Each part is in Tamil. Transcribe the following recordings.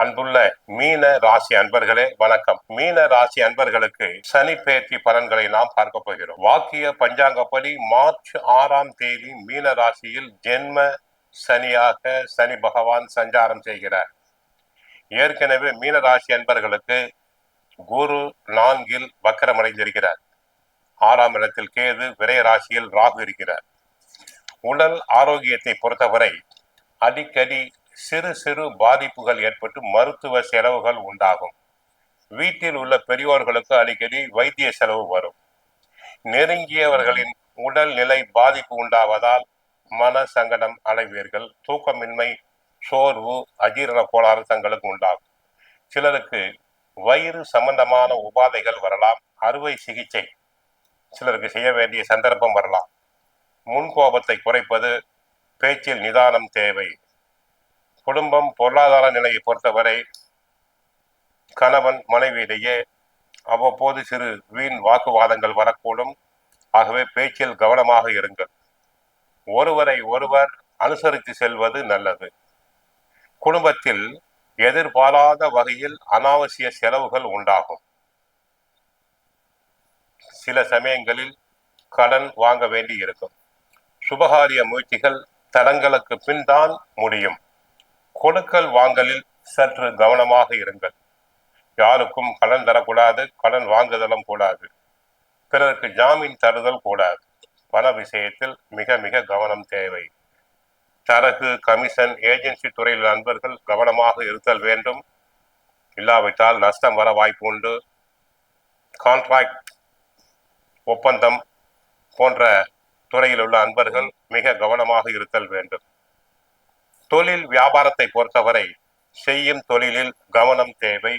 அன்புள்ள மீன ராசி அன்பர்களே வணக்கம். மீன ராசி அன்பர்களுக்கு சனி பெயர்ச்சி பலன்களை நாம் பார்க்க போகிறோம். வாக்கிய பஞ்சாங்கப்படி மார்ச் 6ஆம் தேதி மீன ராசியில் ஜென்ம சனியாக சனி பகவான் சஞ்சாரம் செய்கிறார். ஏற்கனவே மீன ராசி அன்பர்களுக்கு குரு 4இல் வக்கரமடைந்திருக்கிறார். 6ஆம் இடத்தில் கேது, விரய ராசியில் ராகு இருக்கிறார். உடல் ஆரோக்கியத்தை பொறுத்தவரை அடிக்கடி சிறு சிறு பாதிப்புகள் ஏற்பட்டு மருத்துவ செலவுகள் உண்டாகும். வீட்டில் உள்ள பெரியோர்களுக்கு அடிக்கடி வைத்திய செலவு வரும். நெருங்கியவர்களின் உடல் நிலை பாதிப்பு உண்டாவதால் மன சங்கடம் அடைவீர்கள். தூக்கமின்மை, சோர்வு, அஜீரண கோளாறு தங்களுக்கு உண்டாகும். சிலருக்கு வயிறு சம்பந்தமான உபாதைகள் வரலாம். அறுவை சிகிச்சை சிலருக்கு செய்ய வேண்டிய சந்தர்ப்பம் வரலாம். முன்கோபத்தை குறைப்பது, பேச்சில் நிதானம் தேவை. குடும்பம் பொருளாதார நிலையை பொறுத்தவரை கணவன் மனைவியிடையே அவ்வப்போது சிறு வீண் வாக்குவாதங்கள் வரக்கூடும். ஆகவே பேச்சில் கவனமாக இருங்கள். ஒருவரை ஒருவர் அனுசரித்து செல்வது நல்லது. குடும்பத்தில் எதிர்பாராத வகையில் அனாவசிய செலவுகள் உண்டாகும். சில சமயங்களில் கடன் வாங்க வேண்டி இருக்கும். சுபகாரிய முயற்சிகள் தடங்களுக்கு பின் தான் முடியும். கொடுக்கல் வாங்கலில் சற்று கவனமாக இருங்கள். யாருக்கும் கடன் தரக்கூடாது, கடன் வாங்குதலும் கூடாது. பிறருக்கு ஜாமீன் தருதல் கூடாது. பண விஷயத்தில் மிக மிக கவனம் தேவை. தரகு, கமிஷன், ஏஜென்சி துறையில் நண்பர்கள் கவனமாக இருத்தல் வேண்டும். இல்லாவிட்டால் நஷ்டம் வர வாய்ப்பு உண்டு. கான்ட்ராக்ட், ஒப்பந்தம் போன்ற துறையில் உள்ள அன்பர்கள் மிக கவனமாக இருத்தல் வேண்டும். தொழில் வியாபாரத்தை பொறுத்தவரை செய்யும் தொழிலில் கவனம் தேவை.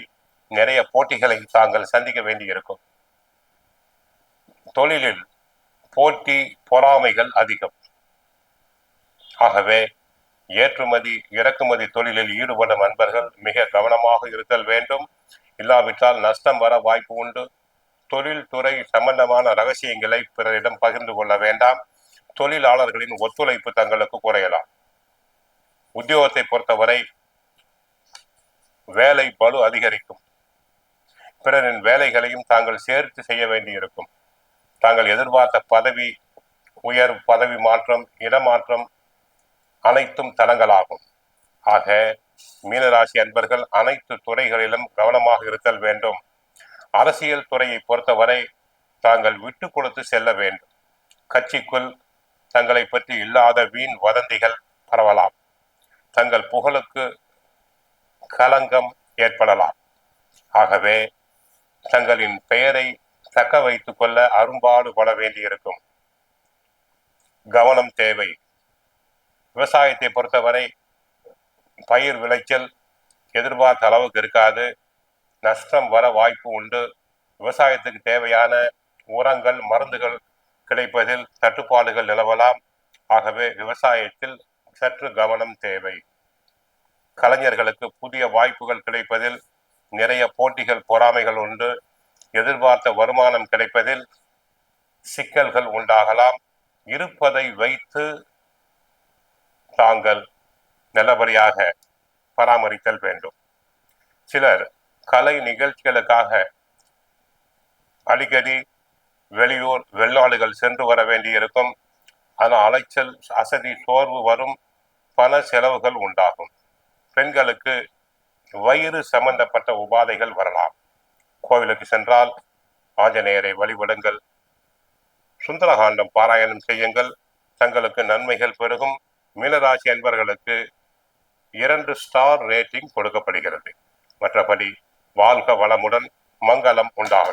நிறைய போட்டிகளை தாங்கள் சந்திக்க வேண்டி இருக்கும். தொழிலில் போட்டி, பொறாமைகள் அதிகம். ஆகவே ஏற்றுமதி இறக்குமதி தொழிலில் ஈடுபடும் அன்பர்கள் மிக கவனமாக இருத்தல் வேண்டும். இல்லாவிட்டால் நஷ்டம் வர வாய்ப்பு உண்டு. தொழில்துறை சம்பந்தமான ரகசியங்களை பிறரிடம் பகிர்ந்து கொள்ள வேண்டாம். தொழிலாளர்களின் ஒத்துழைப்பு தங்களுக்கு குறையலாம். உத்தியோகத்தை பொறுத்தவரை வேலை பளு அதிகரிக்கும். பிறரின் வேலைகளையும் தாங்கள் சேர்த்து செய்ய வேண்டியிருக்கும். தாங்கள் எதிர்பார்த்த பதவி உயர், பதவி மாற்றம், இடமாற்றம் அனைத்தும் தடங்களாகும். ஆக மீனராசி அன்பர்கள் அனைத்து துறைகளிலும் கவனமாக இருத்தல் வேண்டும். அரசியல் துறையை பொறுத்தவரை தாங்கள் விட்டு கொடுத்து செல்ல வேண்டும். கட்சிக்குள் தங்களை பற்றி இல்லாத வீண் வதந்திகள் பரவலாம். தங்கள் புகழுக்கு களங்கம் ஏற்படலாம். ஆகவே தங்களின் பெயரை தக்க வைத்துக் கொள்ள அரும்பாடுபட வேண்டியிருக்கும். கவனம் தேவை. விவசாயத்தை பொறுத்தவரை பயிர் விளைச்சல் எதிர்பார்த்த அளவுக்கு இருக்காது. நஷ்டம் வர வாய்ப்பு உண்டு. விவசாயத்துக்கு தேவையான உரங்கள், மருந்துகள் கிடைப்பதில் தட்டுப்பாடுகள் நிலவலாம். ஆகவே விவசாயத்தில் சற்று கவனம் தேவை. கலைஞர்களுக்கு புதிய வாய்ப்புகள் கிடைப்பதில் நிறைய போட்டிகள், பொறாமைகள் உண்டு. எதிர்பார்த்த வருமானம் கிடைப்பதில் சிக்கல்கள் உண்டாகலாம். இருப்பதை வைத்து தாங்கள் நல்லபடியாக பராமரித்தல் வேண்டும். சிலர் கலை நிகழ்ச்சிகளுக்காக அடிக்கடி வெளியூர், வெளிநாடுகள் சென்று வர வேண்டியிருக்கும். ஆனால் அலைச்சல், அசதி, சோர்வு வரும். பல செலவுகள் உண்டாகும். பெண்களுக்கு வயிறு சம்பந்தப்பட்ட உபாதைகள் வரலாம். கோவிலுக்கு சென்றால் ஆஞ்சநேயரை வழிபடுங்கள். சுந்தரகாண்டம் பாராயணம் செய்யுங்கள். தங்களுக்கு நன்மைகள் பெருகும். மீனராசி அன்பர்களுக்கு 2 ஸ்டார் ரேட்டிங் கொடுக்கப்படுகிறது. மற்றபடி வாழ்க வளமுடன், மங்களம் உண்டாகட்டும்.